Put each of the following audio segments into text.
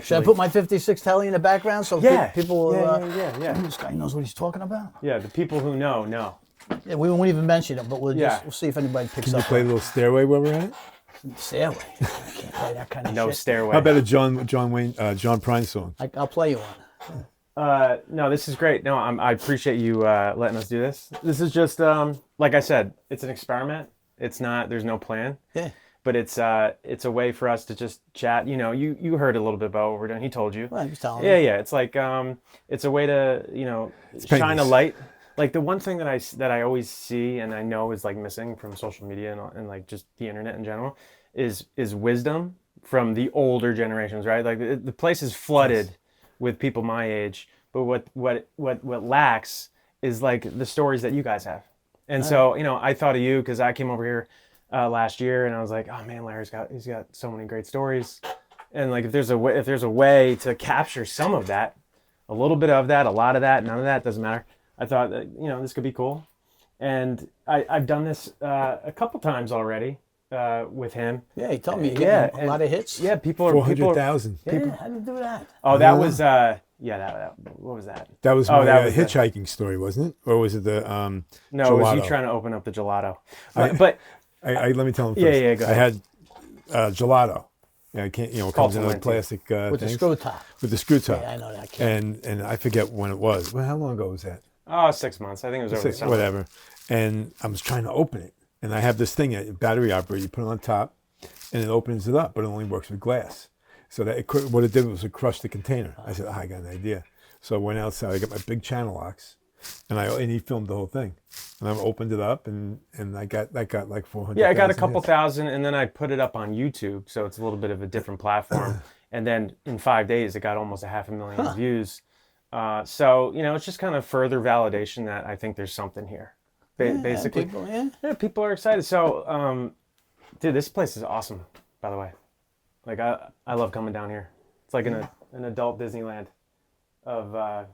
Should I put my 56 telly in the background so people will... Yeah. This guy knows what he's talking about. Yeah, the people who know. Yeah, we won't even mention it, but we'll see if anybody picks Can up. you play a little Stairway while we're at it? Stairway. I can't play that kind of No shit. Stairway. How about a John Prine song? I'll play you one. No, this is great. No, I appreciate you letting us do this. This is just, like I said, it's an experiment. It's not, there's no plan. Yeah. But it's a way for us to just chat. You know, you heard a little bit about what we're doing. He told you. Well, he was telling me. Yeah. It's like, it's a way to, shine a light. Like the one thing that I always see and I know is like missing from social media and like just the internet in general is wisdom from the older generations, right? Like the place is flooded with people my age, but what lacks is like the stories that you guys have. And so, I thought of you because I came over here last year and I was like, oh man, he's got so many great stories. And like if there's a way to capture some of that, a little bit of that, a lot of that, none of that, doesn't matter. I thought that, this could be cool. And I've done this a couple times already with him. Yeah, he told me. A lot of hits. Yeah, people are 400,000. Yeah, how do you do that? Oh, that was what was that? That was my hitchhiking story, wasn't it? Or was it the No, gelato? it was you trying to open up the gelato. But let me tell him first. Yeah, go ahead. I had gelato. Yeah, I can't. It comes in like plastic with things. the screw top. With the screw top. Yeah, I know that. And I forget when it was. Well, how long ago was that? Oh, 6 months. I think it was over the summer. Whatever. And I was trying to open it, and I have this thing, a battery operated. You put it on top, and it opens it up, but it only works with glass. So what it did was it crushed the container. I said, I got an idea. So I went outside. I got my big channel locks, and he filmed the whole thing. And I opened it up, and I got like 400. Yeah, I got a couple thousand, and then I put it up on YouTube, so it's a little bit of a different platform. And then in 5 days, it got almost 500,000 views. So it's just kind of further validation that I think there's something here. Basically, people are excited. So, dude, this place is awesome. By the way, like I love coming down here. It's like an adult Disneyland of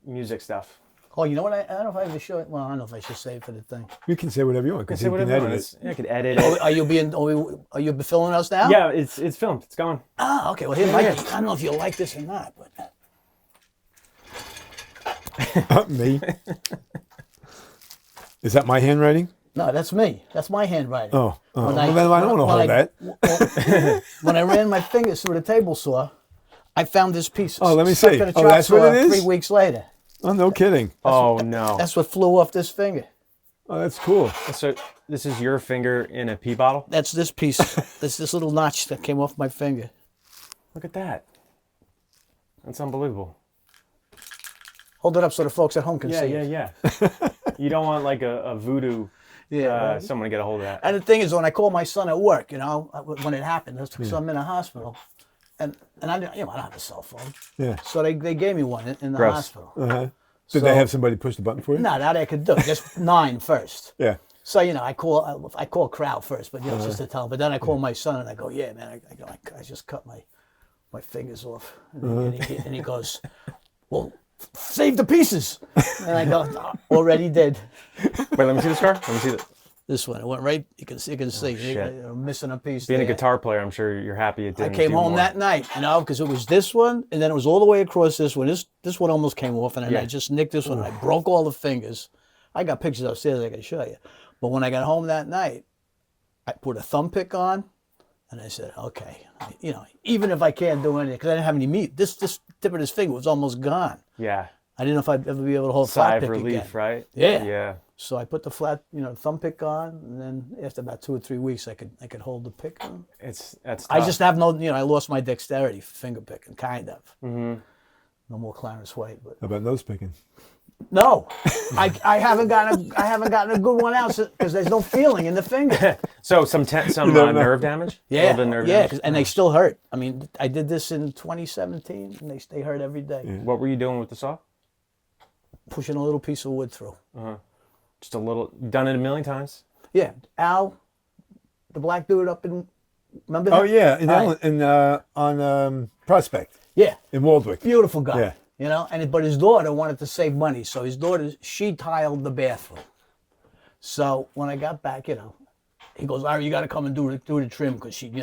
music stuff. Oh, you know what? I don't know if I have to show it. Well, I don't know if I should say it for the thing. You can say whatever you want. You can say whatever you want. I could edit it. Are you filming us now? Yeah, it's filmed. It's gone. Ah, okay. Well, I don't know if you'll like this or not, but. Me? Is that my handwriting? No, that's me. That's my handwriting. Oh. Well, then I don't want to hold that. When I ran my fingers through the table saw, I found this piece. Oh, let me see. Oh, that's what it is? 3 weeks later. Oh, no kidding. No. That's what flew off this finger. Oh, that's cool. So this is your finger in a pee bottle? That's this piece. this little notch that came off my finger. Look at that. That's unbelievable. Hold it up so the folks at home can see it. Yeah. You don't want like a voodoo someone to get a hold of that. And the thing is, when I call my son at work, when it happened, because I'm in a hospital, and I don't have a cell phone. Yeah. So they gave me one in the hospital. Uh-huh. Did they have somebody push the button for you? No, that I could do. Just 9 first. Yeah. So I call crowd first, but just to tell them. But then I call my son and I go, yeah, man, I just cut my fingers off, and he goes, well, save the pieces. And I go, no, already did. Wait, let me see the scar. Let me see it. This one, it went right. You can see. You're missing a piece. Being there. a guitar player, I'm sure you're happy it didn't. I came home more. that night, because it was this one, and then it was all the way across this one. This one almost came off, and then I just nicked this one. And I broke all the fingers. I got pictures upstairs I can show you. But when I got home that night, I put a thumb pick on, and I said, okay, even if I can't do anything, because I didn't have any meat, this tip of this finger was almost gone. Yeah. I didn't know if I'd ever be able to hold Sigh flat of pick relief, again. right? Yeah. So I put the flat, thumb pick on, and then after about 2 or 3 weeks, I could hold the pick on. That's tough. I just have I lost my dexterity for finger picking, kind of. Mm-hmm. No more Clarence White, but. How about nose picking? No, I haven't gotten a good one out because there's no feeling in the finger. So some nerve damage. Yeah, a little bit of nerve damage. And they still hurt. I mean, I did this in 2017, and they hurt every day. Yeah. What were you doing with the saw? Pushing a little piece of wood through. Just a little. Done it a million times. Yeah, Al, the black dude up in. Remember that? Oh yeah, on Prospect. Yeah. In Waldwick. Beautiful guy. Yeah. But his daughter wanted to save money, so his daughter, she tiled the bathroom. So when I got back, he goes, Larry, you got to come and do the trim because she,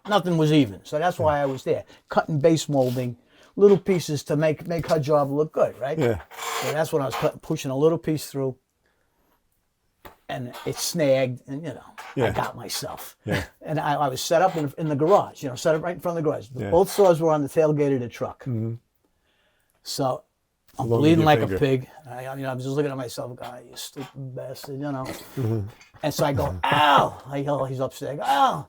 nothing was even. So that's why I was there, cutting base molding, little pieces to make her job look good, right? Yeah. So that's when I was pushing a little piece through, and it snagged, and I got myself. Yeah. And I was set up in the garage, set up right in front of the garage. Yeah. Both saws were on the tailgate of the truck. Mm-hmm. So I'm Along with bleeding your like finger. a pig. I was just looking at myself, God, you stupid bastard, Mm-hmm. And so I go, ow! I yell, he's upstairs. I go, ow!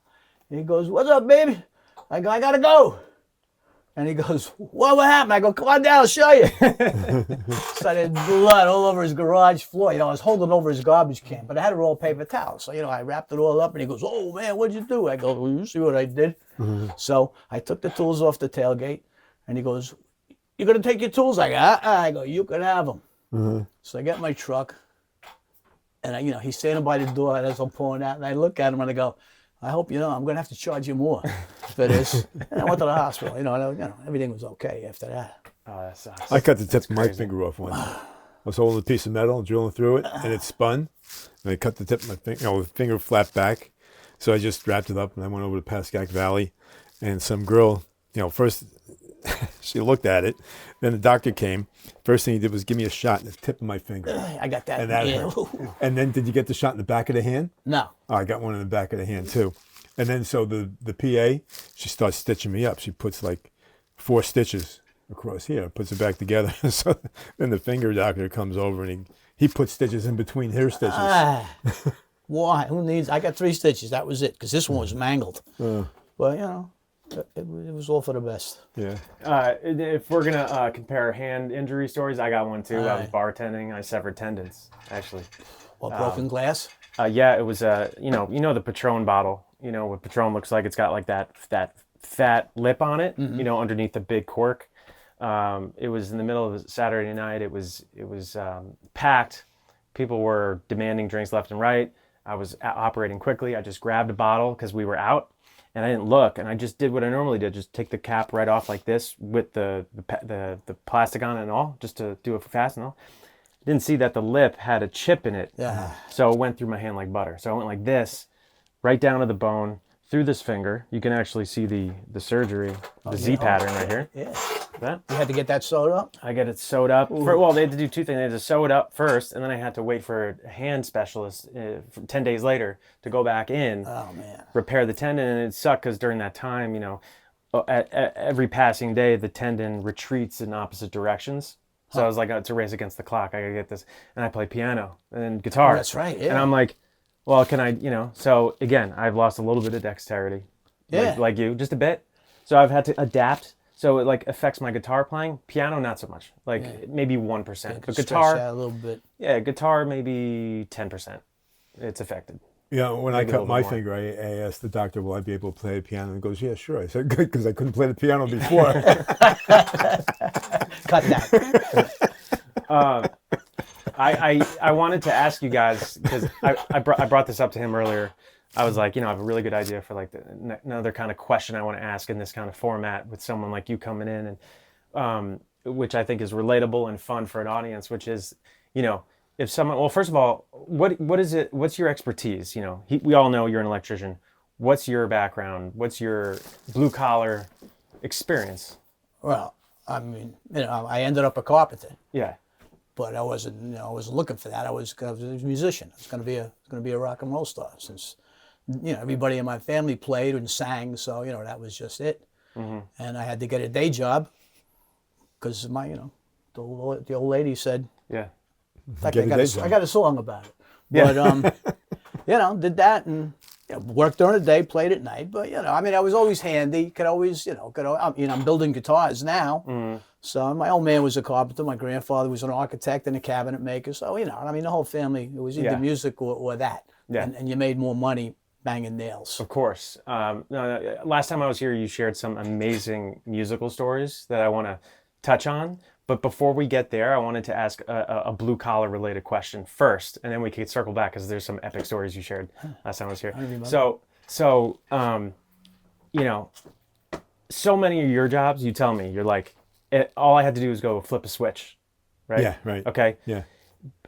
And he goes, what's up, baby? I go, I gotta go. And he goes, what happened? I go, come on down, I'll show you. So I had blood all over his garage floor. I was holding over his garbage can, but I had to roll paper towel. So, I wrapped it all up, and he goes, oh, man, what'd you do? I go, well, you see what I did? Mm-hmm. So I took the tools off the tailgate, and he goes, you're going to take your tools? I go, I go, you can have them. Mm-hmm. So I get my truck, and he's standing by the door as I'm pulling out, and I look at him, and I go, I hope I'm going to have to charge you more for this. And I went to the hospital. Everything was okay after that. Oh, that sucks. I cut the tip of my finger off once. I was holding a piece of metal, drilling through it, and it spun. And I cut the tip of my finger, the finger flapped back. So I just wrapped it up, and I went over to Pascack Valley. And some girl, first she looked at it. Then the doctor came. First thing he did was give me a shot in the tip of my finger. I got that. And that yeah. hurt. And then did you get the shot in the back of the hand? No. Oh, I got one in the back of the hand too. And then so the PA, she starts stitching me up. She puts like 4 stitches across here, puts it back together. So then the finger doctor comes over and he puts stitches in between her stitches. Why? Who needs? I got 3 stitches. That was it, because this one was mangled. But it was all for the best. Yeah. If we're gonna compare hand injury stories, I got one too. I was bartending. I severed tendons, actually. What, broken glass? Yeah, it was the Patron bottle. What Patron looks like. It's got like that fat lip on it. Mm-hmm. Underneath the big cork. It was in the middle of a Saturday night. It was packed. People were demanding drinks left and right. I was operating quickly. I just grabbed a bottle because we were out. And I didn't look, and I just did what I normally did, just take the cap right off like this with the plastic on it and all, just to do it fast and all. Didn't see that the lip had a chip in it, so it went through my hand like butter. So I went like this, right down to the bone, through this finger. You can actually see the surgery, the Z pattern right here. Yeah. That? You had to get that sewed up? I get it sewed up. They had to do 2 things. They had to sew it up first, and then I had to wait for a hand specialist 10 days later to go back in, repair the tendon. And it sucked because during that time, at every passing day, the tendon retreats in opposite directions. So I was like, it's a race against the clock. I got to get this. And I play piano and guitar. Oh, that's right, yeah. And I'm like, well, can I, so again, I've lost a little bit of dexterity. Yeah. Like you, just a bit. So I've had to adapt. So it affects my guitar playing. Piano, not so much. Maybe 1%. But guitar, a little bit. Yeah, guitar maybe 10%. It's affected. Yeah, when I cut my finger, I asked the doctor, will I be able to play the piano? And he goes, yeah, sure. I said, good, because I couldn't play the piano before. Cut that. I wanted to ask you guys, because I brought this up to him earlier. I was like, I have a really good idea for another kind of question I want to ask in this kind of format with someone like you coming in, and which I think is relatable and fun for an audience, which is, if someone, well, first of all, what is it? What's your expertise? We all know you're an electrician. What's your background? What's your blue collar experience? Well, I mean, I ended up a carpenter. Yeah. But I wasn't looking for that. I was a musician. I was going to be a rock and roll star, since everybody in my family played and sang, so that was just it. Mm-hmm. And I had to get a day job because my the old lady said, yeah. In fact, I got a song about it. But did that and worked during the day, played at night. But I was always handy. Could always I'm building guitars now. Mm-hmm. So my old man was a carpenter. My grandfather was an architect and a cabinet maker. So the whole family, it was either music or that. Yeah. And you made more money banging nails. Of course. Last time I was here, you shared some amazing musical stories that I want to touch on. But before we get there, I wanted to ask a blue collar related question first, and then we could circle back because there's some epic stories you shared last time I was here. So many of your jobs, you tell me, you're like, all I had to do was go flip a switch, right? Yeah, right. Okay. Yeah.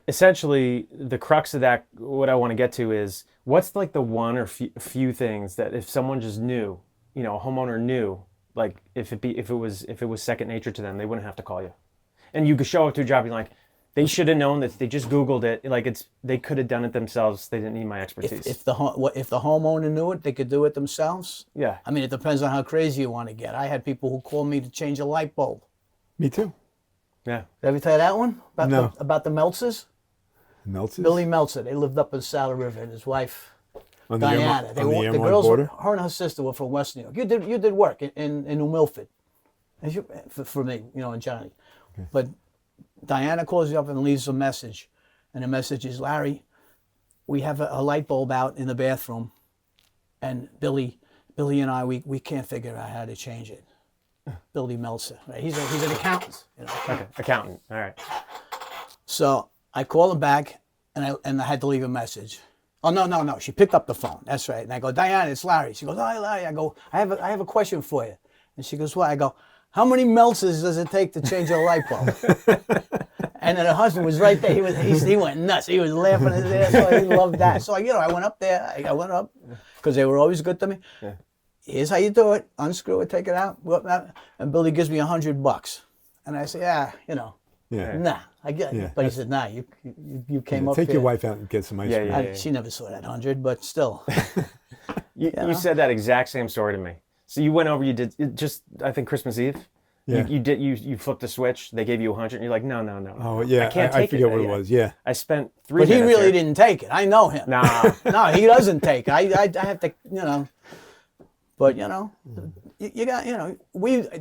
Essentially, the crux of that, what I want to get to is, what's the one or few things that if someone just knew, a homeowner knew, like if it was second nature to them, they wouldn't have to call you, and you could show up to a job. You're like, they should have known that. They just Googled it. Like they could have done it themselves. They didn't need my expertise. If the homeowner knew it, they could do it themselves. Yeah. I mean, it depends on how crazy you want to get. I had people who called me to change a light bulb. Me too. Yeah. Did I ever tell you that one? No. About the Meltzers? Meltzers? Billy Meltzer. They lived up in Saddle River, and his wife, On the Diana. Airmont The girls, border? her and her sister were from West New York. You did work in New Milford, for me, and Johnny. Okay. But Diana calls you up and leaves a message, and the message is, Larry, we have a light bulb out in the bathroom, and Billy and I, we can't figure out how to change it. Billy Meltzer, right? He's an accountant. Okay, accountant. All right. So I call him back, and I had to leave a message. Oh no! She picked up the phone. That's right. And I go, Diana, it's Larry. She goes, hi Larry. I go, I have a question for you. And she goes, what? I go, how many Meltzers does it take to change a light bulb? And then her husband was right there. He went nuts. He was laughing his ass off. He loved that. So I went up there. I went up because they were always good to me. Yeah. Here's how you do it. Unscrew it, take it out. And Billy gives me $100. And I say, nah, I get it. Yeah, but he said, nah, you came up here. Take your wife out and get some ice cream. Yeah. She never saw that 100, but still. You said that exact same story to me. So you went over, you did just, I think Christmas Eve. Yeah. You flipped the switch. They gave you 100. And you're like, no. Oh yeah, I forget what it was. Yeah. I spent 3 minutes. But he really here. didn't take it. I know him. Nah. No, he doesn't take it. I have to, But you got,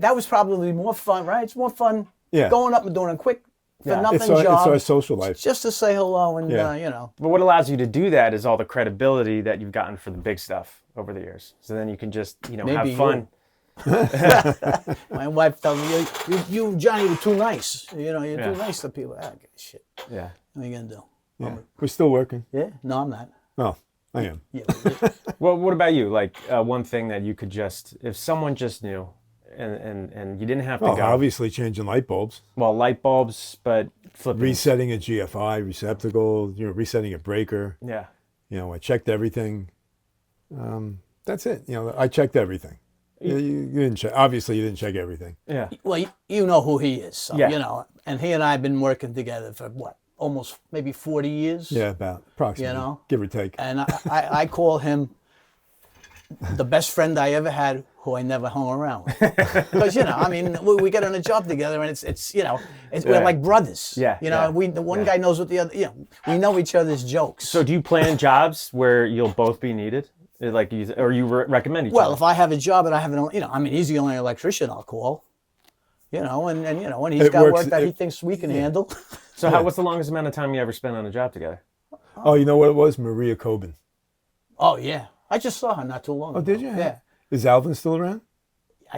that was probably more fun, right? It's more fun going up and doing a quick for nothing job. It's our social life. Just to say hello and But what allows you to do that is all the credibility that you've gotten for the big stuff over the years. So then you can just have fun. My wife tells me, you and Johnny were too nice. You're too nice to people. I don't give a shit. Yeah. What are you gonna do? Yeah. We're still working. Yeah. No, I'm not. Oh, I am. Yeah. Well, what about you? Like one thing that you could if someone just knew, and you didn't have to go. Obviously changing light bulbs. Well, light bulbs, but flipping. Resetting a GFI receptacle. Resetting a breaker. Yeah. I checked everything. That's it. I checked everything. You didn't check. Obviously, you didn't check everything. Yeah. Well, you know who he is. So, and he and I have been working together for what? Almost maybe 40 years. Yeah, about approximately. Give or take. And I call him the best friend I ever had, who I never hung around with. Because we get on a job together, and we're like brothers. Yeah. The one guy knows what the other. We know each other's jokes. So do you plan jobs where you'll both be needed? Like or you recommend each other? Well, if I have a job and I have he's the only electrician I'll call. When he's got work that he thinks we can handle. So what's the longest amount of time you ever spent on a job together? Oh, you know what it was? Maria Coben. Oh, yeah. I just saw her not too long ago. Oh, did you? Yeah. Is Alvin still around?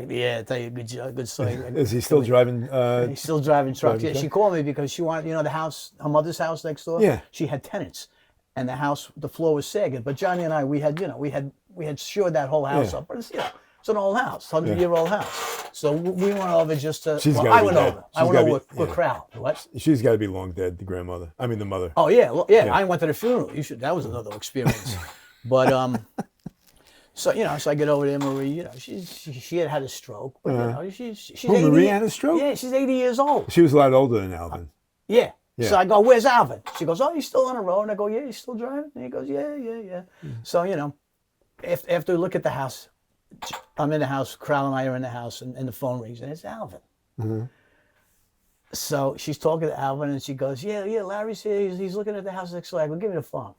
Yeah, I tell you, good story. Is he still driving? He's still driving trucks. Yeah, she called me because she wanted, the house, her mother's house next door. Yeah. She had tenants, and the floor was sagging. But Johnny and I, we had shored that whole house up. But it's an old house, 100-year-old house. So we went over just to. I went over with crowd. What? She's got to be long dead. The grandmother. I mean, the mother. Oh yeah, well, yeah. I went to the funeral. That was another experience. But so I get over there, Marie. She had a stroke, but she's 80. Marie had a stroke? Yeah, she's 80 years old. She was a lot older than Alvin. Yeah. So I go, where's Alvin? She goes, oh, he's still on the road. And I go, yeah, he's still driving. And he goes, yeah. Mm-hmm. So after we look at the house, I'm in the house. Crowell and I are in the house, and the phone rings, and it's Alvin. Mm-hmm. So she's talking to Alvin, and she goes, yeah, Larry's here. He's looking at the house next door. I go, give me the phone.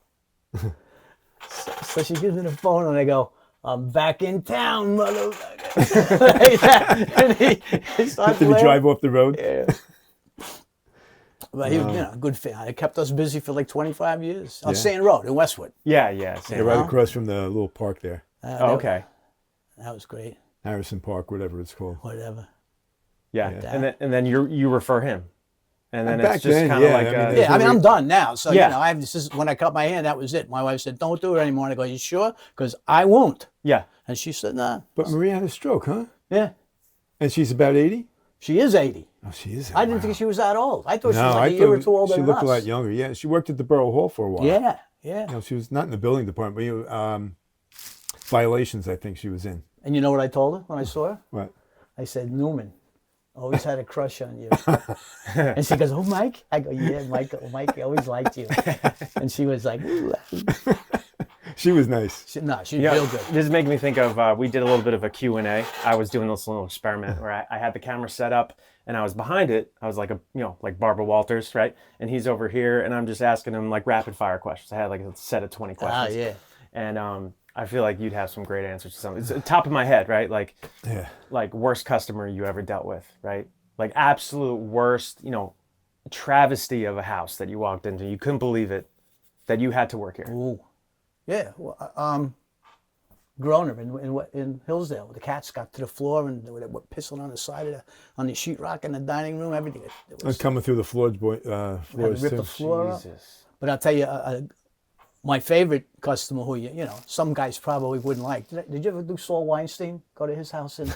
So she gives me the phone, and I go, I'm back in town, motherfucker. Like that. And he starts Did he drive off the road? Yeah. But he was, a good fan. It kept us busy for like 25 years on Saint Road in Westwood. Yeah. Right across from the little park there. Okay. That was great. Harrison Park, whatever it's called. Whatever. Yeah. And then you refer him. And then back it's just then, kind of like... I'm done now. So, when I cut my hand, that was it. My wife said, don't do it anymore. And I go, you sure? Because I won't. Yeah. And she said, nah. But Maria had a stroke, huh? Yeah. And she's about 80? She is 80. Oh, she is. I didn't think she was that old. I thought she was like a year or two older than us. She looked a lot younger. Yeah, she worked at the Borough Hall for a while. Yeah. She was not in the building department, but violations, I think she was in. And you know what I told her when I saw her? What? I said, Newman, always had a crush on you. And she goes, oh, Mike? I go, yeah, Mike always liked you. And she was like, ooh. She was nice. She's real good. This is making me think of, we did a little bit of a Q&A. I was doing this little experiment where I had the camera set up and I was behind it. I was like like Barbara Walters, right? And he's over here and I'm just asking him like rapid fire questions. I had like a set of 20 questions. Yeah. And I feel like you'd have some great answers to something. It's the top of my head, right? Like, like worst customer you ever dealt with, right? Like absolute worst, travesty of a house that you walked into. You couldn't believe it that you had to work here. Ooh. Yeah. Well, Groner in Hillsdale, the cats got to the floor and they were pissing on the side on the sheetrock in the dining room, everything. It was Coming through the floors, had to floors rip too. the floor up. Jesus. But I'll tell you, my favorite customer who some guys probably wouldn't like. Did you ever do Saul Weinstein? Go to his house and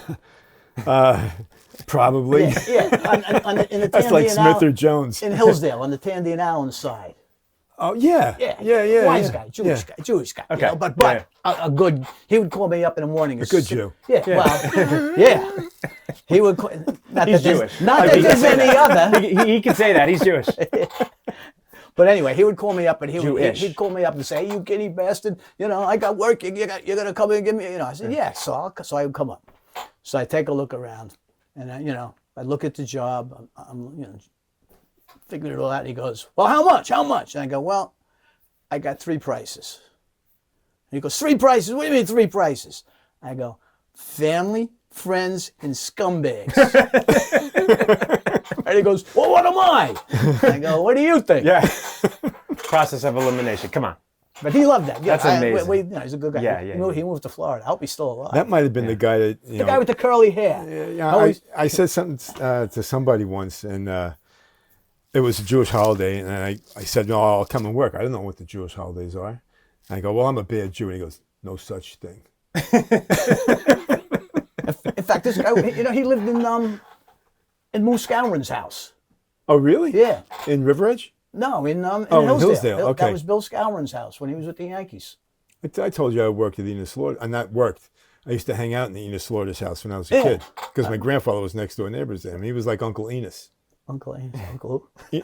Probably. yeah, in the That's like Tandy and Smith or Allen- Jones. in Hillsdale on the Tandy and Allen side. Oh yeah. Yeah. Wise guy, Jewish guy. Okay. But a good. He would call me up in the morning. A good Jew. Yeah. Well. Yeah. He would. Not He's that there's- Jewish. Not that there's any other. He can say that. He's Jewish. But anyway, he would call me up and Jewish. he'd call me up and say, "Hey, you guinea bastard! I got work. You're gonna come in and give me." I said, "Yeah." So I would come up. So I take a look around, and I look at the job. I'm figuring it all out. And he goes, "Well, how much? How much?" And I go, "Well, I got 3 prices." And he goes, 3 prices? What do you mean 3 prices? I go, family, friends, and scumbags. And he goes, well, what am I? I go, what do you think? Yeah. Process of elimination. Come on. But he loved that. Yeah, That's amazing. He's a good guy. Yeah. He moved to Florida. I hope he's still alive. That might have been the guy that the guy with the curly hair. Yeah, I said something to somebody once, and it was a Jewish holiday, and I said, no, I'll come and work. I don't know what the Jewish holidays are. And I go, well, I'm a bad Jew. And he goes, no such thing. In fact, this guy, he lived in Moose Gowron's house. Oh, really? Yeah. In River Edge? No, in in Hillsdale. Okay. That was Bill Scowron's house when he was with the Yankees. I told you I worked at Enos Slaughter. I not worked. I used to hang out in the Enos Slaughter's house when I was a kid because my grandfather was next door neighbors to him. He was like Uncle Enos. Uncle who? You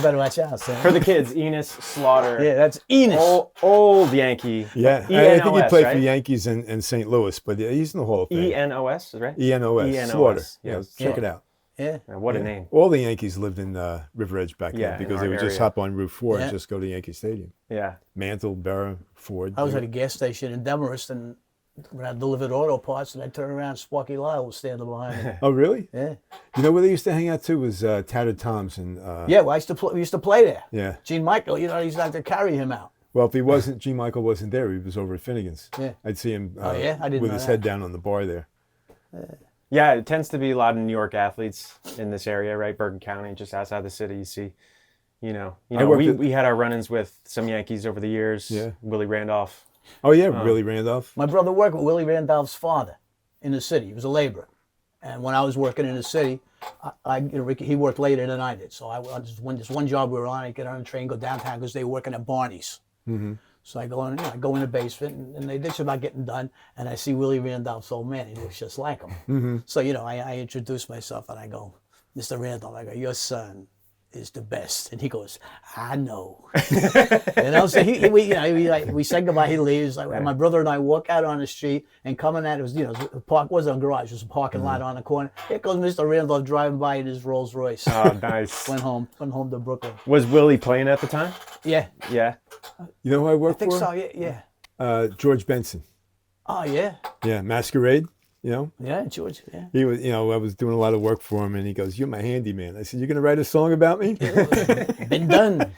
better watch out, son. For the kids, Enos Slaughter. Yeah, that's Enos. Old Yankee. Yeah, I think he E-N-O-S, played right? for Yankees and St. Louis, but he's in the Hall of Fame. E-N-O-S, right? E-N-O-S. E-N-O-S, Slaughter. yeah. Check it out. Yeah. What a name. All the Yankees lived in River Edge back Yeah, then in because our they would just area. hop on Route 4 Yeah. and just go to Yankee Stadium. Yeah. Mantle, Berra, Ford. I was at a gas station in Demarest, and when I delivered auto parts, and I turned around, Sparky Lyle was standing behind me. Oh, really? Yeah. You know where they used to hang out too was Tattered Tom's and Yeah, well, we used to play there. yeah. Gene Michael, he used to have to carry him out. Well, if he wasn't, G. Michael wasn't there. He was over at Finnegan's. Yeah. I'd see him Oh, yeah? I didn't with know his that. head down on the bar there. Yeah, it tends to be a lot of New York athletes in this area, right? Bergen County, just outside the city. You see, worked we had our run-ins with some Yankees over the years. Yeah. Willie Randolph. Oh yeah, Willie Randolph. My brother worked with Willie Randolph's father in the city. He was a laborer. And when I was working in the city, he worked later than I did. So when this one job we were on, I'd get on the train, go downtown because they were working at Barney's. Mm-hmm. So I go in, I go in the basement, and they just about getting done, and I see Willie Randolph's old man. He looks just like him. Mm-hmm. So I introduce myself, and I go, Mr. Randolph, I go, your son is the best. And he goes, I know. So we said goodbye. He leaves. Like, my brother and I walk out on the street, and coming at it was, the park wasn't a garage, it was a parking lot on the corner. Here goes Mr. Randolph driving by in his Rolls Royce. Oh, nice. Went home to Brooklyn. Was Willie playing at the time? Yeah, Yeah. You know who I I worked think for? so. Yeah. George Benson. Oh yeah, Yeah, Masquerade. yeah, George. Yeah. He was. I was doing a lot of work for him, and he goes, "You're my handyman." I said, "You're gonna write a song about me?" Been done.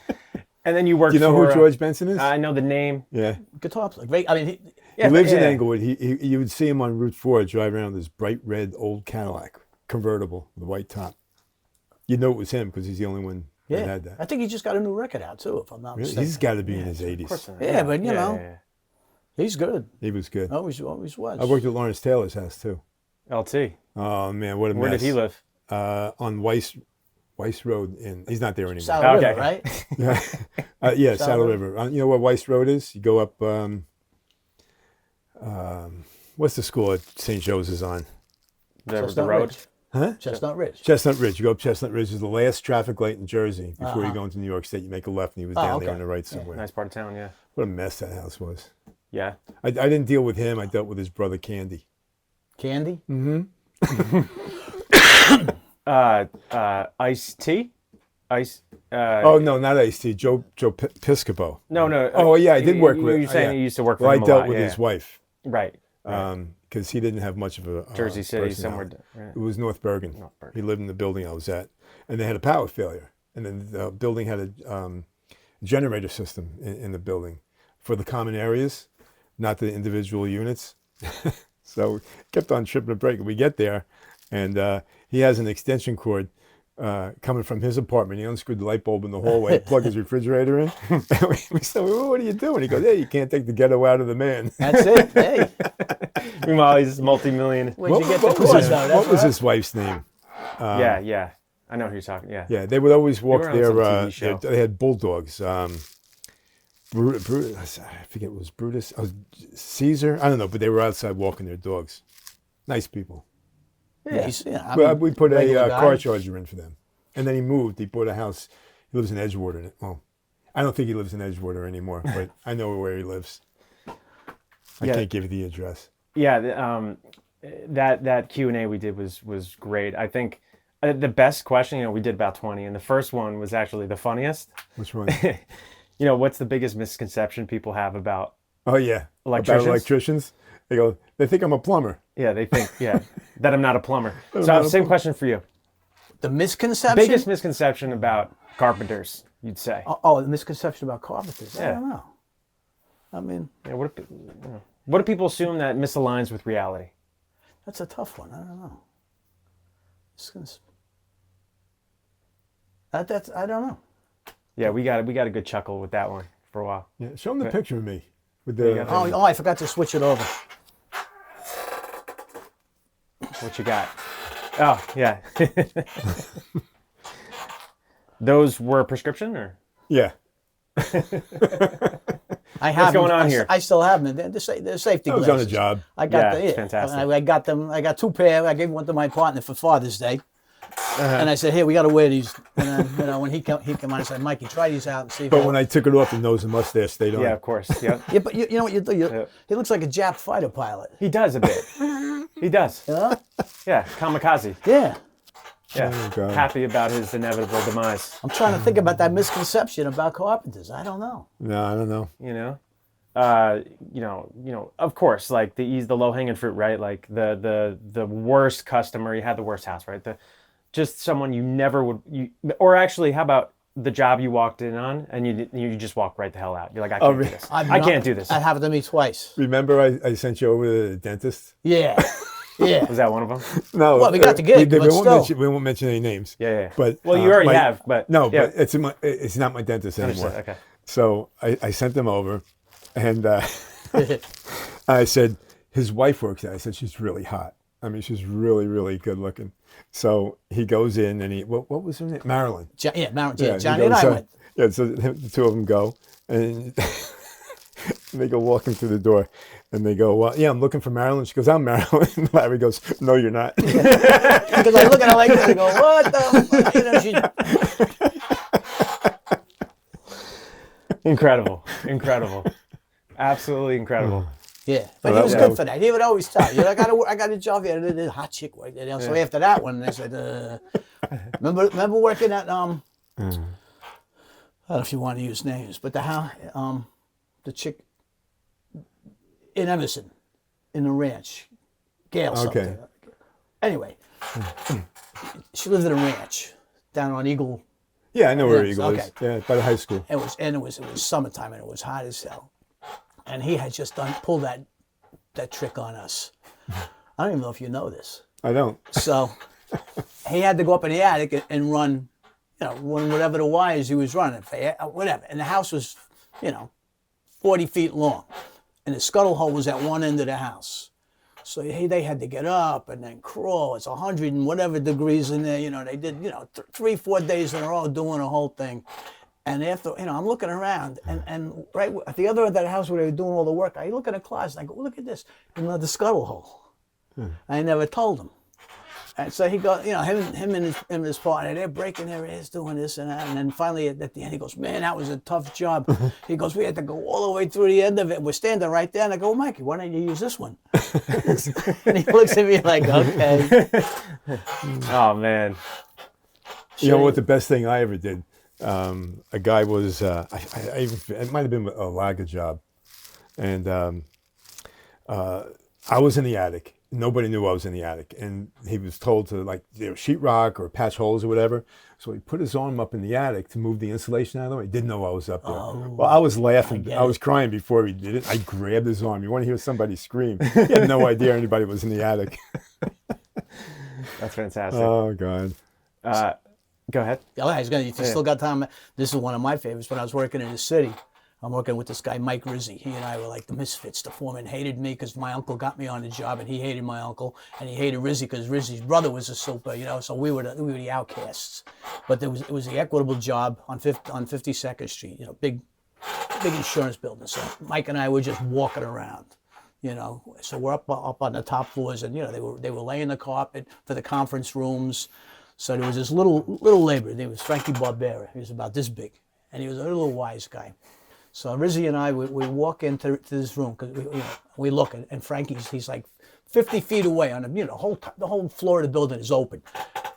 And then you worked Do you know for... who George Benson is? I know the name. Yeah. Guitar player. Great. I mean, He lives in yeah. Englewood. You would see him on Route 4 driving around this bright red old Cadillac convertible with a white top. You'd know it was him because he's the only one that had that. I think he just got a new record out too, if I'm not Really? mistaken. He's got to be in his 80s. Of course not. Yeah, but you know, he's good. He was good. Always was. I worked at Lawrence Taylor's house too. LT. Oh man, what a Where mess. did he live? On Weiss Road. He's not there anymore. Saddle Okay. River, right? Yeah, Saddle River. You know where Weiss Road is? You go up. what's the school at St. Joe's is on? The Chestnut road. Ridge. Huh? Chestnut Ridge. Chestnut Ridge. You go up Chestnut Ridge. Is the last traffic light in Jersey before you go into New York State. You make a left, and he was down there on the right somewhere. Nice part of town, yeah. What a mess that house was. Yeah. I didn't deal with him. I dealt with his brother Candy. Candy? Iced tea? Ice. Oh no, not Ice-T. Joe Piscopo. No. Oh yeah, I did work with. You're saying you used to work with well, him I dealt a lot, with his wife. Right. Because he didn't have much of a Jersey City, personality. somewhere. Right. It was North Bergen. He lived in the building I was at, and they had a power failure, and then the building had a generator system in the building for the common areas, not the individual units. So kept on tripping a break. We get there, and he has an extension cord coming from his apartment. He unscrewed the light bulb in the hallway, plugged his refrigerator in. And we said, well, what are you doing? He goes, hey, you can't take the ghetto out of the man. That's it. Hey. Meanwhile, he's multi-million. Where'd you get the cord? What was his wife's name? Yeah. I know who you're talking. Yeah. Yeah, they would always walk were on some TV show. they had bulldogs. Brutus, I forget, it was Brutus. Caesar? I don't know, but they were outside walking their dogs. Nice people. Yeah, We put a regular car guy. charger in for them. And then he moved. He bought a house. He lives in Edgewater. Well, I don't think he lives in Edgewater anymore, but I know where he lives. I can't give you the address. Yeah, that Q&A we did was great. I think the best question, we did about 20, and the first one was actually the funniest. Which one? What's the biggest misconception people have about Oh, yeah. electricians? About electricians? They think I'm a plumber. Yeah, they think, that I'm not a plumber. So I have the same question for you. The misconception? Biggest misconception about carpenters, you'd say. Oh, the misconception about carpenters. I Yeah. don't know. I mean, Yeah, what do people assume that misaligns with reality? that's a tough one. I don't know. I don't know. Yeah, we got a good chuckle with that one for a while. Yeah, show him the picture of me. With you the, got Oh, I forgot to switch it over. What you got? Oh, yeah. Those were prescription or? yeah. I have. What's going on here? I still have them. They're safety I was glasses. on a job. I got Yeah, the it's fantastic. I got them. I got 2 pair. I gave one to my partner for Father's Day. And I said, "Here, we got to wear these." And then, when he came on, I said, "Mikey, try these out and see." But when I took it off, the nose and mustache stayed on. Yeah, of course. Yeah. yeah, but you know what you do? He looks like a Jap fighter pilot. He does a bit. He does. Huh? Yeah, kamikaze. Yeah. Yeah. Oh, God. Happy about his inevitable demise. I'm trying to think about that misconception about carpenters. I don't know. No, I don't know. Of course, like the low hanging fruit, right? Like the worst customer, you had the worst house, right? Just someone you never would, or actually, how about the job you walked in on and you just walk right the hell out? You're like, I can't do this. I can't do this. That happened to me twice. Remember I sent you over to the dentist? Yeah. Yeah. Was that one of them? No. Well, we got the gig, but still. We won't mention any names. Yeah. But well, you already have, but no, yeah. but it's not my dentist anymore. Understood. Okay. So I sent them over, and I said his wife works there. I said she's really hot. I mean, she's really, really good looking. So he goes in and what was her name? Marilyn. Marilyn. Yeah, Yeah, Johnny and I went. Yeah, so the two of them go, and they go walking through the door, and they go, well, yeah, I'm looking for Marilyn. She goes, I'm Marilyn. And Larry goes, no, you're not. Because I look at her like this and go, what the fuck? Incredible. Absolutely incredible. Yeah, but he was good for that. He would always tell you, I got a job here. There's a hot chick right there. So after that one, they said, remember working at I don't know if you want to use names, but the chick in Emerson, in the ranch, Gail something. Okay. Anyway, she lived in a ranch down on Eagle. Yeah, I know where Eagle okay. is. Yeah, by the high school. It was summertime and it was hot as hell. And he had just pulled that trick on us. I don't even know if you know this. I don't. So he had to go up in the attic and run, whatever the wires he was running, whatever. And the house was, 40 feet long. And the scuttle hole was at one end of the house. So they had to get up and then crawl. It's 100 and whatever degrees in there. They did, 3-4 days in a row doing the whole thing. And after, I'm looking around, and right at the other end of that house where they were doing all the work, I look in the closet, and I go, look at this, the scuttle hole. I never told him. And so he goes, him and his partner, they're breaking their ass doing this and that. And then finally at the end, he goes, man, that was a tough job. He goes, we had to go all the way through the end of it. We're standing right there. And I go, Mikey, why don't you use this one? And he looks at me like, okay. Oh, man. You know what? The best thing I ever did, a guy was, it might have been a lager job. And I was in the attic. Nobody knew I was in the attic, and he was told to sheetrock or patch holes or whatever. So he put his arm up in the attic to move the insulation out of the way. He didn't know I was up there. Well, I was laughing. I was crying before he did it. I grabbed his arm. You want to hear somebody scream? He had no idea anybody was in the attic. That's fantastic. Oh, God. Go ahead. You still got time. This is one of my favorites. When I was working in the city, I'm working with this guy, Mike Rizzi. He and I were like the misfits. The foreman hated me because my uncle got me on the job, and he hated my uncle, and he hated Rizzi because Rizzi's brother was a super, so we were the outcasts. But it was the Equitable job on 52nd Street, big insurance building. So Mike and I were just walking around, So we're up on the top floors, and they were laying the carpet for the conference rooms. So there was this little laborer. Name was Frankie Barbera. He was about this big, and he was a little wise guy. So Rizzi and I, we walk into this room because we look, and he's like 50 feet away on the whole floor of the building is open,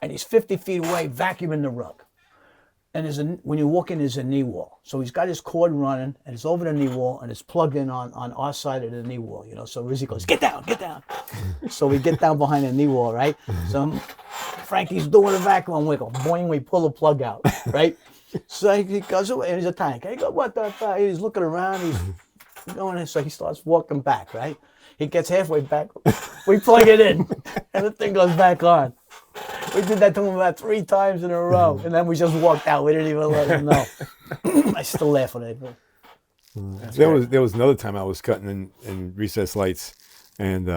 and he's 50 feet away vacuuming the rug. And when you walk in, there's a knee wall. So he's got his cord running, and it's over the knee wall, and it's plugged in on our side of the knee wall. So Rizzi goes, get down. So we get down behind the knee wall, right? So Frankie's doing a vacuum wiggle. Boing, we pull the plug out, right? So he goes away, and he's a tank. I go, what the fuck? He's looking around, he's going in, so he starts walking back, right? He gets halfway back, we plug it in, and the thing goes back on. We did that to him about 3 times in a row, and then we just walked out. We didn't even let him know. I still laugh when I do. There was another time I was cutting in recessed lights, and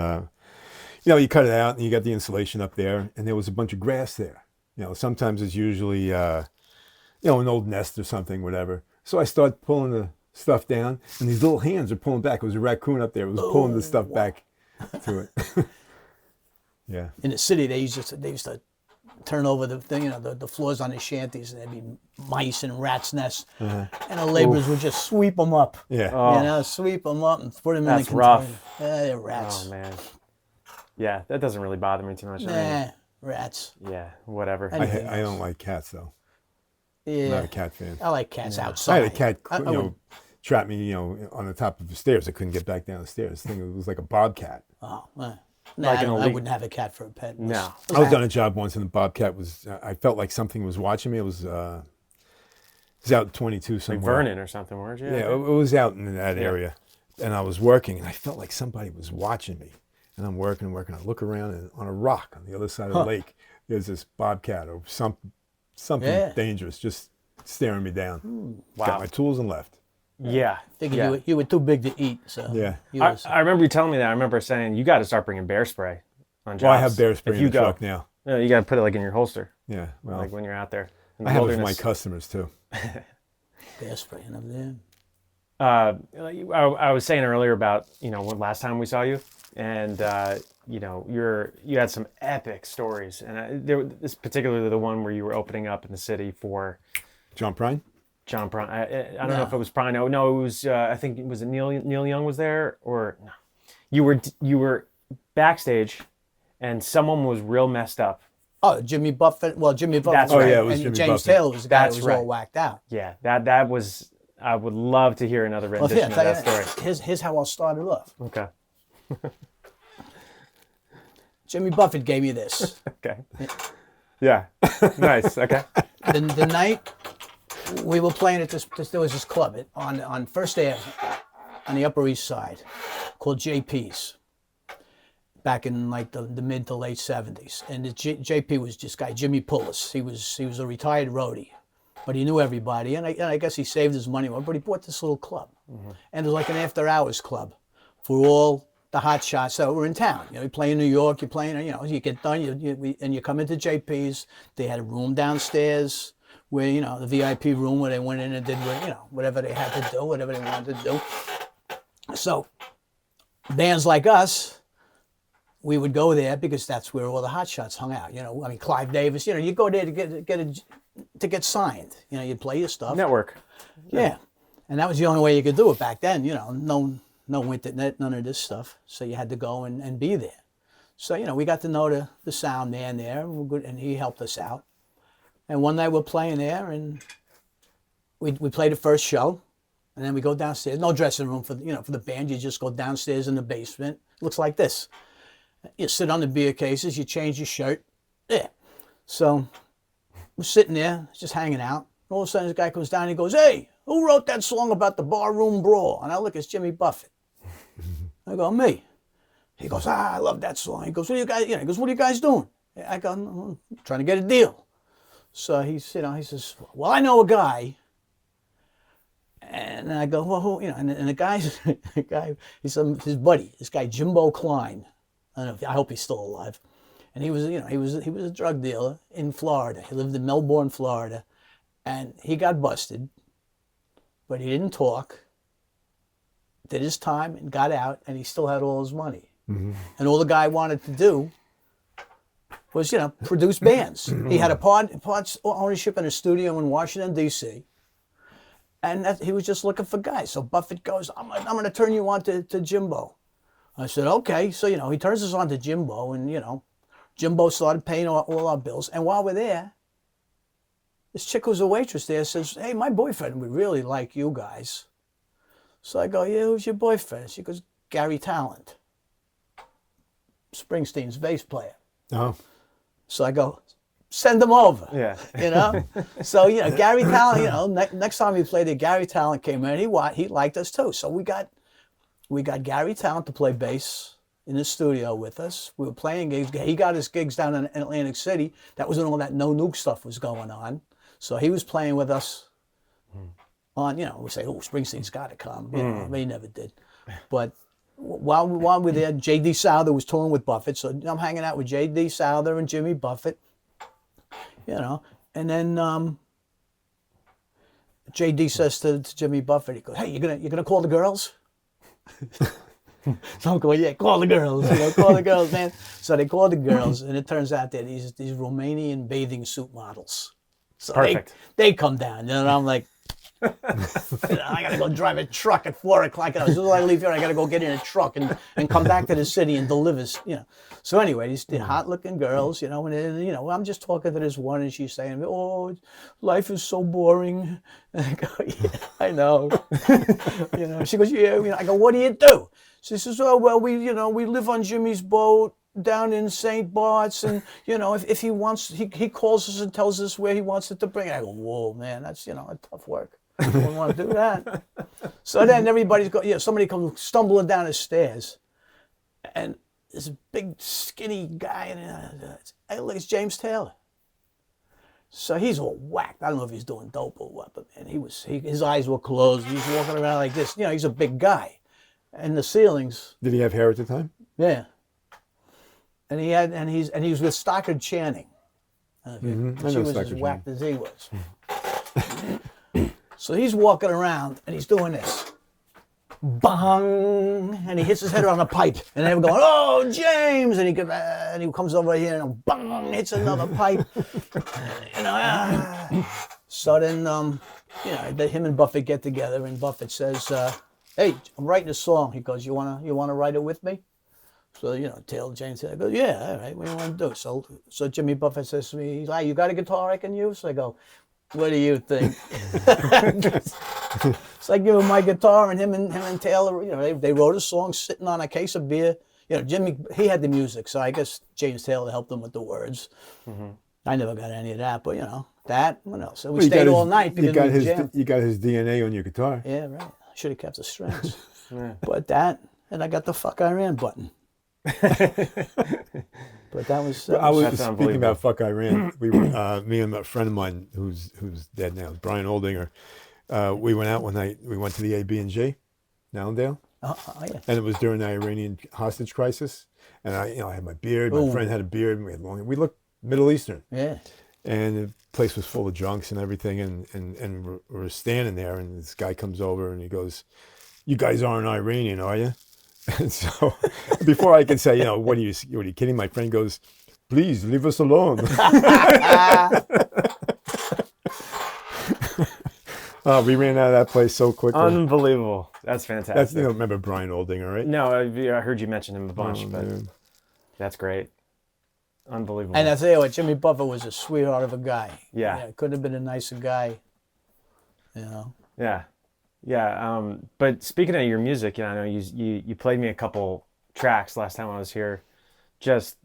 you cut it out, and you got the insulation up there, and there was a bunch of grass there. Sometimes it's usually an old nest or something, whatever. So I start pulling the stuff down, and these little hands are pulling back. It was a raccoon up there. It was pulling the stuff back to it. Yeah. In the city, they used to turn over the thing, the floors on the shanties, and there'd be mice and rats' nests, and the laborers would just sweep them up. Yeah. Sweep them up and put them in the That's container. rough. Yeah, they're rats. Oh, man. Yeah, that doesn't really bother me too much. Nah, rats. Yeah, whatever. I don't like cats, though. Yeah. I'm not a cat fan. I like cats outside. I had a cat, trap me, on the top of the stairs. I couldn't get back down the stairs. It was like a bobcat. Oh, Like I wouldn't have a cat for a pet. No. I was on a job once, and the bobcat was. I felt like something was watching me. It was out 22 somewhere. Like Vernon or something, weren't you? Yeah, it was out in that area, and I was working, and I felt like somebody was watching me. And I'm working. I look around, and on a rock on the other side of the lake, there's this bobcat or something dangerous just staring me down. Wow. Got my tools and left. Yeah. Figured you were too big to eat. So Yeah. I remember you telling me that. I remember saying, you got to start bringing bear spray on jobs. Well, I have bear spray If in you the go. truck now. No, you got to put it like in your holster, Yeah, well, like when you're out there. In the I have it for wilderness. my customers too. Bear spraying up there. I was saying earlier about when last time we saw you, and you had some epic stories, and this particularly the one where you were opening up in the city for John Prine? John Prine. I don't know if it was Prine. No, it was. I think it was Neil Young was there, or no. You were backstage, and someone was real messed up. Oh, Jimmy Buffett. Well, Jimmy Buffett. That's right. Oh, yeah, it was and Jimmy James Buffett. Taylor was the guy That's who was right. all whacked out. Yeah, that was. I would love to hear another Well, rendition of that story. Here's how I'll start it off. Okay. Jimmy Buffett gave me this. Okay. Yeah. Nice. Okay. The night we were playing at there was this club on First Ave on the Upper East Side called JP's back in like the mid to late 70s. And the JP was this guy, Jimmy Pullis. He was a retired roadie, but he knew everybody. And I guess he saved his money, but he bought this little club. Mm-hmm. And it was like an after-hours club for all the hot shots that were in town. You play in New York, you play in, you get done, and you come into JP's. They had a room downstairs. where, you know, the VIP room where they went in and did, you know, whatever they had to do, whatever they wanted to do. So bands like us, we would go there because that's where all the hot shots hung out. You know, I mean, Clive Davis, you know, you go there to get signed. You know, you'd play your stuff. Network. Yeah. And that was the only way you could do it back then. You know, no internet, none of this stuff. So you had to go and be there. So, you know, we got to know the sound man there, and he helped us out. And one night we're playing there, and we played the first show, and then we go downstairs. No dressing room for the band. You just go downstairs in the basement. It looks like this. You sit on the beer cases. You change your shirt. Yeah. So we're sitting there, just hanging out. All of a sudden, this guy comes down and he goes, "Hey, who wrote that song about the barroom brawl?" And I look, it's Jimmy Buffett. I go, "Me." He goes, "I love that song." He goes, "What are you guys?" He goes, "What are you guys doing?" I go, "I'm trying to get a deal." So he says, "Well, I know a guy." And I go, "Well, who?" You know, and the guy, he's his buddy, this guy Jimbo Klein. I don't know. I hope he's still alive. And he was a drug dealer in Florida. He lived in Melbourne, Florida, and he got busted, but he didn't talk. Did his time and got out, and he still had all his money. Mm-hmm. And all the guy wanted to do was, you know, produce bands. He had a parts ownership in a studio in Washington, D.C., and he was just looking for guys. So Buffett goes, I'm going to turn you on to Jimbo. I said, okay. So, you know, he turns us on to Jimbo, and, you know, Jimbo started paying all our bills. And while we're there, this chick who's a waitress there says, "Hey, my boyfriend would really like you guys." So I go, "Yeah, who's your boyfriend?" She goes, "Gary Talent, Springsteen's bass player." Oh. So I go, "Send him over." Yeah. You know? So, you know, Gary Talent, you know, next time we played there, Gary Talent came in. He liked us too. So we got Gary Talent to play bass in the studio with us. We were playing gigs. He got his gigs down in Atlantic City. That was when all that no nuke stuff was going on. So he was playing with us on, you know, we say, "Oh, Springsteen's got to come." You know, but he never did. But while we were there, J.D. Souther was touring with Buffett. So I'm hanging out with J.D. Souther and Jimmy Buffett, you know. And then J.D. says to Jimmy Buffett, he goes, "Hey, you're gonna call the girls?" So I'm going, "Yeah, call the girls, you know, call the girls, man." So they call the girls, and it turns out they're these Romanian bathing suit models. So Perfect. They come down, and I'm like, you know, I gotta go drive a truck at 4:00. As soon as I leave here, I gotta go get in a truck and come back to the city and deliver, you know. So anyway, these hot-looking girls, you know, and then, you know, I'm just talking to this one, and she's saying, "Oh, life is so boring." And I go, "Yeah, I know." You know, she goes, "Yeah." You know, I go, "What do you do?" She says, "Oh, well, we live on Jimmy's boat down in St. Bart's, and, you know, if he wants, he calls us and tells us where he wants it to bring." I go, "Whoa, man, that's, you know, a tough work. I don't want to do that." So then everybody's going, yeah, somebody comes stumbling down the stairs, and this big skinny guy, and hey, look, it's James Taylor. So he's all whacked. I don't know if he's doing dope or what, but man, his eyes were closed. He's walking around like this. You know, he's a big guy. And the ceilings. Did he have hair at the time? Yeah. And he was with Stockard Channing. She was as whacked as he was. So he's walking around and he's doing this. Bang! And he hits his head on a pipe. And they're going, "Oh, James!" And he comes over here and bang! Hits another pipe. You know. So then, you know, him and Buffett get together, and Buffett says, "Hey, I'm writing a song." He goes, "You wanna write it with me?" So, you know, James Taylor goes, "Yeah, all right, what do you want to do?" So Jimmy Buffett says to me, he's like, "You got a guitar I can use?" So I go, "What do you think?" So I give him my guitar, and him and Taylor, you know, they wrote a song sitting on a case of beer. You know, Jimmy, he had the music, so I guess James Taylor helped him with the words. Mm-hmm. I never got any of that, but, you know, what else? So we stayed all night. You got his DNA on your guitar. Yeah, right. I should have kept the strings. Yeah. But and I got the "Fuck Iran" button. But that was. I was speaking about "Fuck Iran." We were, me and a friend of mine who's dead now, Brian Oldinger. We went out one night. We went to the AB&G, Allendale. Yeah. And it was during the Iranian hostage crisis. And I had my beard. My friend had a beard. And we looked Middle Eastern. Yeah. and the place was full of drunks and everything, and we're standing there, and this guy comes over and he goes, "You guys aren't Iranian, are you?" And so before I can say, what are you kidding? My friend goes, "Please leave us alone." We ran out of that place so quickly. Unbelievable. That's fantastic. Remember Brian Oldinger, right? No, I heard you mention him a bunch, but man. That's great. Unbelievable. And I tell you what, Jimmy Buffett was a sweetheart of a guy. Yeah. Couldn't have been a nicer guy. Yeah. But speaking of your music, I know you played me a couple tracks last time I was here. Just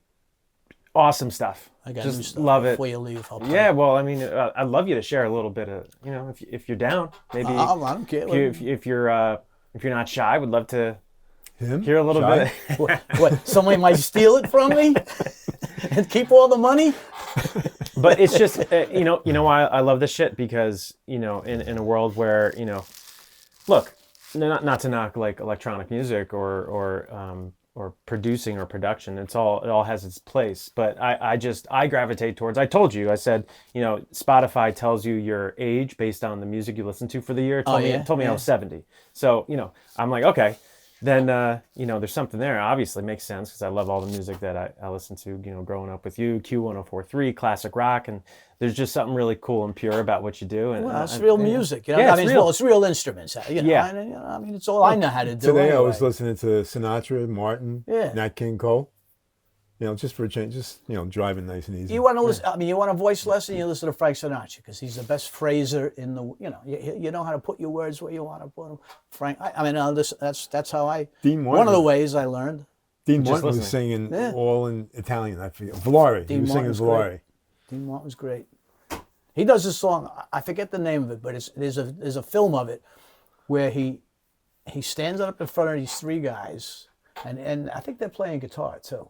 awesome stuff. I got just new stuff love it. Before you leave, I'll play. Yeah, well, I mean, I'd love you to share a little bit of, if you're down, maybe. I don't care. If you're not shy, would love to Him? hear a little Shy? bit. What? Somebody might steal it from me and keep all the money? But it's just, why I love this shit, because, in a world where, look, not to knock like electronic music or producing or production. It all has its place. But I gravitate towards, I told you, I said, Spotify tells you your age based on the music you listen to for the year. It told me I was 70. So, I'm like, okay, then, there's something there. Obviously makes sense, because I love all the music that I listened to, growing up with you, Q1043, classic rock. And there's just something really cool and pure about what you do. And Well, it's real music. It's real instruments. Yeah. It's all I know how to do. Today anyway. I was listening to Sinatra, Martin, Yeah. Nat King Cole. Just for a change, driving nice and easy. You want to listen? You want a voice lesson? You listen to Frank Sinatra, because he's the best phraser in the. You know how to put your words where you want to put them. Frank. That's how I. Dean Martin. One of the ways I learned. Dean Just Martin was listening. singing all in Italian. I forget. Volare. He was singing Martin's Volare. great. Dean Martin's great. He does this song. I forget the name of it, but there's a film of it where he stands up in front of these three guys, and I think they're playing guitar too.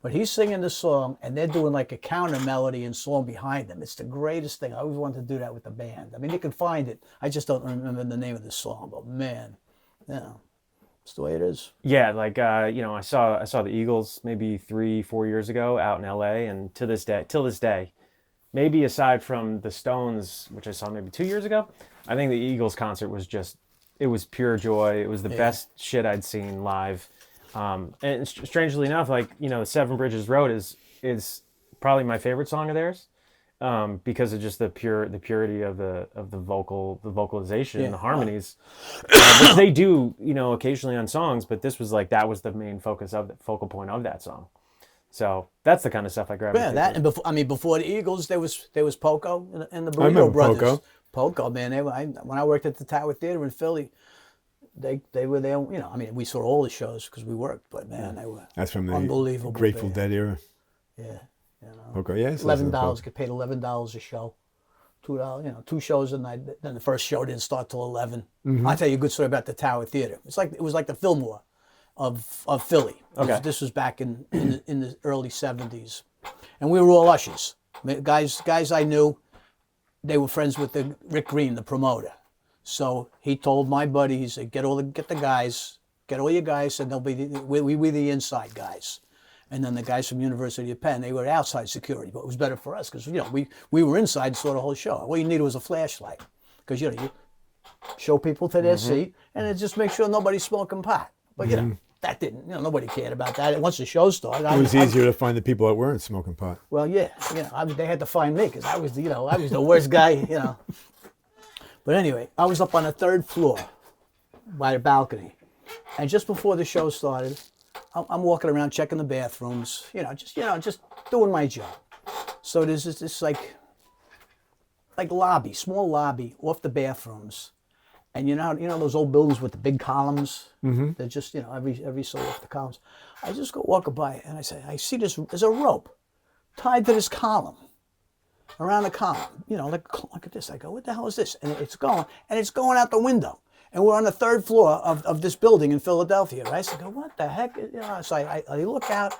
But he's singing the song, and they're doing like a counter melody and song behind them. It's the greatest thing. I always wanted to do that with the band. I mean, you can find it. I just don't remember the name of the song. But man, it's the way it is. Yeah, like I saw the Eagles maybe 3-4 years ago out in LA, and till this day, maybe aside from the Stones, which I saw maybe 2 years ago, I think the Eagles concert was it was pure joy. It was the best shit I'd seen live. And strangely enough, like, Seven Bridges Road is probably my favorite song of theirs, because of just the purity of the vocalization and the harmonies, which they do, occasionally on songs, but this was like, that was the main focal point of that song. So that's the kind of stuff I gravitate. Yeah, that, and before the Eagles, there was Poco and the I remember Burrito Brothers. Poco. Poco, man, when I worked at the Tower Theater in Philly, they were there. We saw all the shows because we worked, but man, they were That's from the unbelievable. Grateful band. Dead era. Yeah, Okay, yeah. $11. Get paid $11 a show. $2, 2 shows a night. Then the first show didn't start till 11. I'll tell you a good story about the Tower Theater. It was like the Fillmore of Philly. Okay. This was back in the early 70s, and we were all ushers. Guys I knew, they were friends with Rick Green, the promoter. So he told my buddy, he said, get all your guys, and we were the inside guys. And then the guys from University of Penn, they were outside security, but it was better for us because we were inside and saw the whole show. All you needed was a flashlight, because you show people to their seat, and it just make sure nobody's smoking pot. But that didn't, nobody cared about that. Once the show started, It was easier to find the people that weren't smoking pot. Well, yeah, they had to find me because I was the worst guy, But anyway, I was up on the 3rd floor by the balcony, and just before the show started, I'm walking around checking the bathrooms, just doing my job. So there's this like lobby, small lobby off the bathrooms, and those old buildings with the big columns. Mm-hmm. They're just every so often the columns. I just go walking by, and I see there's a rope tied to this column. Around the column, look at this. I go, what the hell is this? And it's going out the window. And we're on the 3rd floor of this building in Philadelphia, right? So I go, what the heck? So I look out,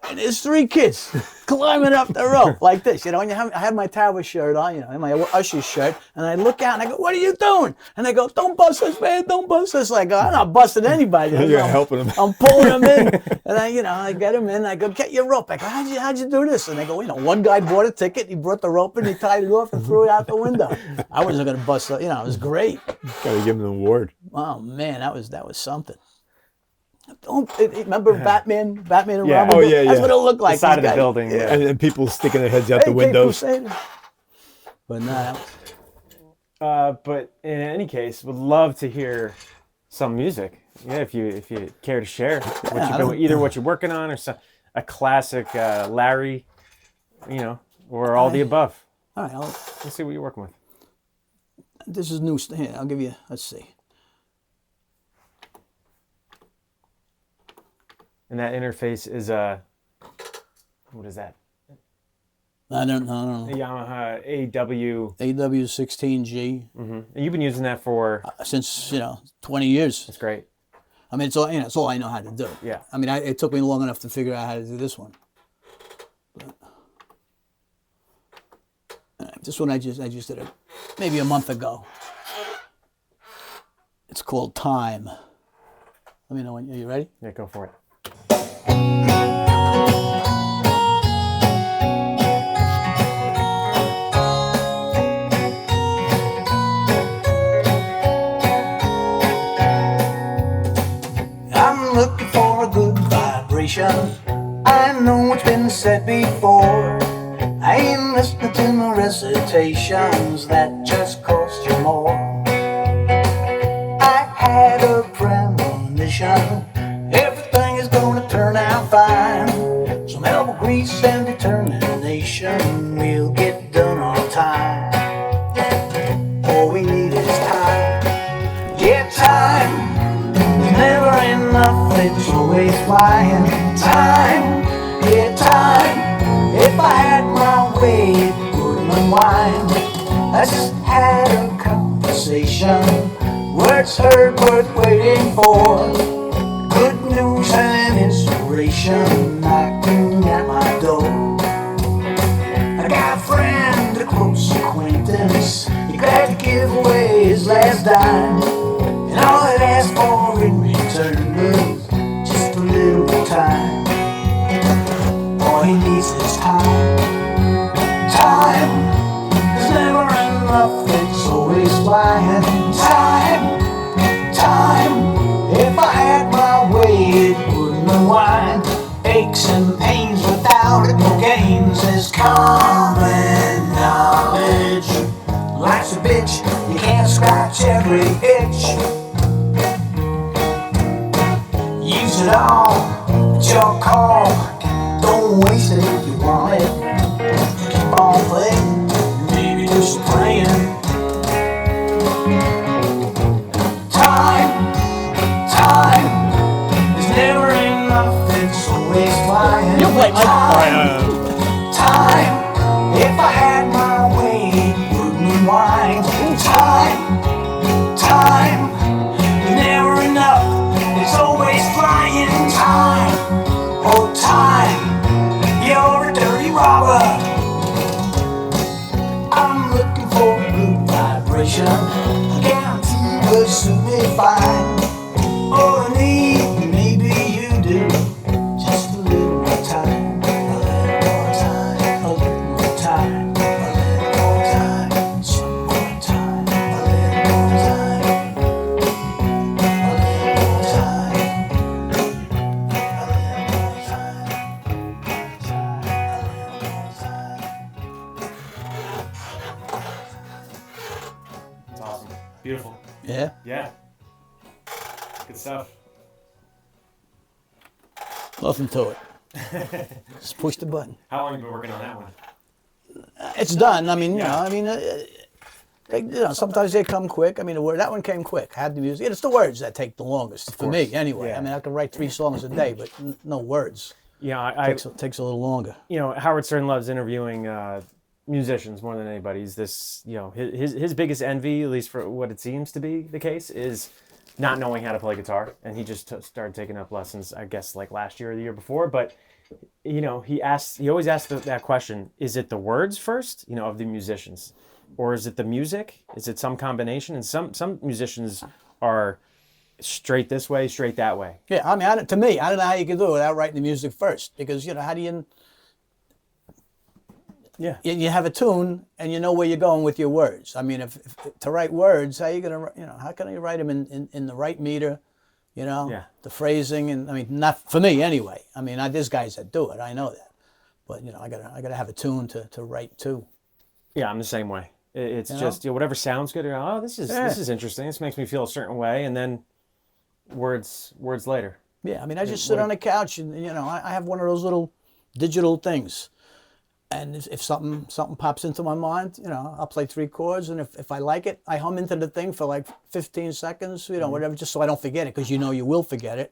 And there's 3 kids climbing up the rope like this, you know. And I had my tower shirt on, you know, and my usher shirt, and I look out and I go, "What are you doing?" And they go, "Don't bust us, man! Don't bust us!" Like, I'm not busting anybody. You're helping them. I'm pulling them in, and I get them in. I go, "Get your rope." I go, "How'd you do this?" And they go, one guy bought a ticket. He brought the rope and he tied it off and threw it out the window. I wasn't gonna bust it. It was great. Gotta give him an award. Oh man, that was something. Remember Batman and Yeah. Robin? Oh, yeah, That's yeah. what it looked like. The side of These the guys. building. Yeah. And people sticking their heads out the Hey, windows. Crusader. But no, But in any case, would love to hear some music. Yeah, if you care to share either what you're working on or a classic Larry, or all the above. all right. Let's see what you're working with. This is new. Here, I'll give you. Let's see. And that interface is what is that? I don't A know. Yamaha AW. AW16G And you've been using that for. since 20 years. That's great. I mean, it's all it's all I know how to do. Yeah. I mean, it took me long enough to figure out how to do this one. But, this one I just did it maybe a month ago. It's called Time. Let me know when. Are you ready? Yeah, go for it. I'm looking for a good vibration. I know it's been said before. I ain't listening to no recitations that just cost you more. I had a premonition, everything is gonna turn out fine. Some elbow grease and determination, we'll get done on time. All we need is time. Yeah, time. Never enough, it's always flying. Time, yeah, time. If I had my way, it wouldn't unwind. I just had a conversation, words heard worth waiting for. Good news and inspiration knocking at my door. I got a friend, a close acquaintance, he glad to give away his last dime. And all I'd ask for in return is just a little more time. All he needs is time. Time. There's never enough, it's always flying. Time. Time. If I had my way, it wouldn't unwind. Aches and pains without it, no gains is common knowledge. Life's a bitch, you can't scratch every itch. Use it all, it's your call. Don't waste it if you want it. Keep on playing, maybe do some playing. Time, time, there's never enough, it's always flying. You play time, time, if I had my way, it wouldn't unwind. Time, time, never enough, it's always flying. Time, oh time, you're a dirty robber. I'm looking for a good vibration, I guarantee will suit me fine. All I need, maybe you do, just a little more time, a little more time, a little more time, a little more time, some more time, a little more time, a little more time, a little more time. It's awesome. Beautiful. Yeah. Yeah. Good stuff. Nothing to it. Just push the button. How long have you been working on that one? It's done. I mean, Yeah. sometimes they come quick. I mean, that one came quick. I had the music. It's the words that take the longest for me, anyway. Yeah. I mean, I can write 3 songs a day, but no words. Yeah, Takes a little longer. Howard Stern loves interviewing musicians more than anybody. He's this, his biggest envy, at least for what it seems to be the case, is not knowing how to play guitar. And he just started taking up lessons, I guess, like last year or the year before. But he always asks that question: is it the words first, of the musicians, or is it the music? Is it some combination? And some musicians are straight this way, straight that way. Yeah, I mean, to me, I don't know how you can do it without writing the music first, because how do you? Yeah. You have a tune and you know where you're going with your words. I mean, if to write words, how you gonna, how can you write them in the right meter? Yeah. The phrasing, and I mean, not for me anyway. I mean, there's guys that do it. I know that, but I gotta have a tune to write to. Yeah, I'm the same way. It's just whatever sounds good. Oh, this is interesting. This makes me feel a certain way, and then words later. Yeah, I mean, I just sit on the couch and I have one of those little digital things. And if something pops into my mind, I'll play 3 chords, and if I like it, I hum into the thing for like 15 seconds, whatever, just so I don't forget it, because you will forget it.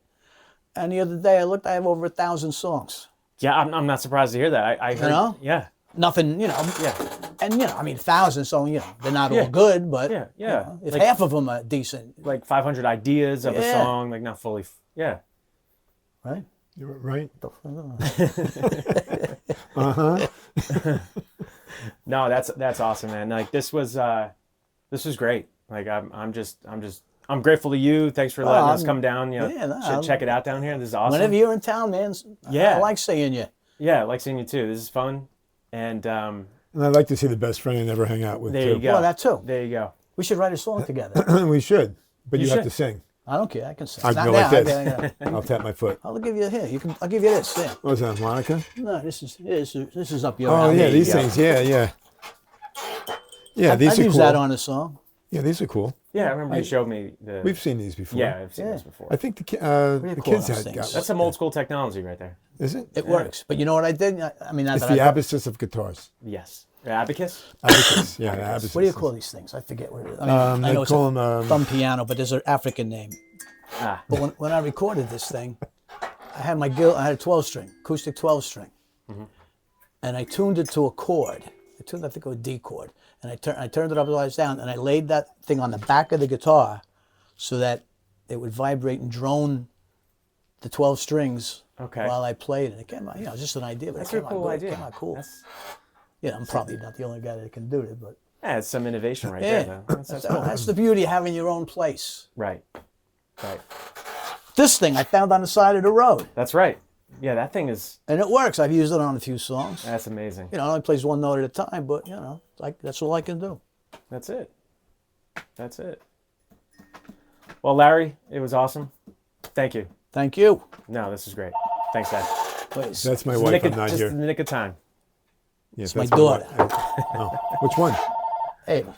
And the other day I looked, I have over 1,000 songs. Yeah, I'm not surprised to hear that. I heard, yeah. Nothing, Yeah. And I mean, 1,000 songs, they're not all good, but yeah. If like, half of them are decent, like 500 ideas of a song, like not fully, right? You're right. No, that's awesome, man. Like this was great. Like I'm grateful to you. Thanks for letting us come down. Check it out down here. This is awesome. Whenever you're in town, man. I like seeing you. Yeah, I like seeing you too. This is fun, and I'd like to see the best friend I never hang out with. There you go. Well, that too. There you go. We should write a song together. We should, but you have should. to sing. I don't care. I can sing. I Not go now. like this. I'll tap my foot. I'll give you here. I'll give you this. Yeah. What was that, harmonica? No, this is up your. Oh alley. yeah, these things. Yeah. These I've are used cool. that on a song. Yeah, these are cool. Yeah, I remember you showed me the. We've seen these before. Yeah, I've seen this before. I think the you call kids those had things? got That's some old school technology right there. Is it? It works. But you know what I did? I mean, It's the abacus of guitars. Yes. Abacus. Abacus. Yeah, the abacus. What do you call these things? I forget what it is. I mean, I know it's call a them. thumb piano, but there's an African name. But when I recorded this thing, I had I had a 12-string, acoustic 12-string, and I tuned it to a chord. I think it was a D chord, and I turned it upside down, and I laid that thing on the back of the guitar, so that it would vibrate and drone the 12 strings while I played, and it came out. Just an idea, but That's it a came cool out good. idea. It came out cool. I'm probably not the only guy that can do it, but It's some innovation right there, though. that's the beauty of having your own place. Right. This thing I found on the side of the road. That's right. Yeah, that thing is. And it works. I've used it on a few songs. That's amazing. It only plays one note at a time, but that's all I can do. That's it. Well, Larry, it was awesome. Thank you. Thank you. No, this is great. Thanks, Dad. Please. That's my wife. I'm not just here. in the nick of time. Yes, my that's daughter. Oh, which one? Ava.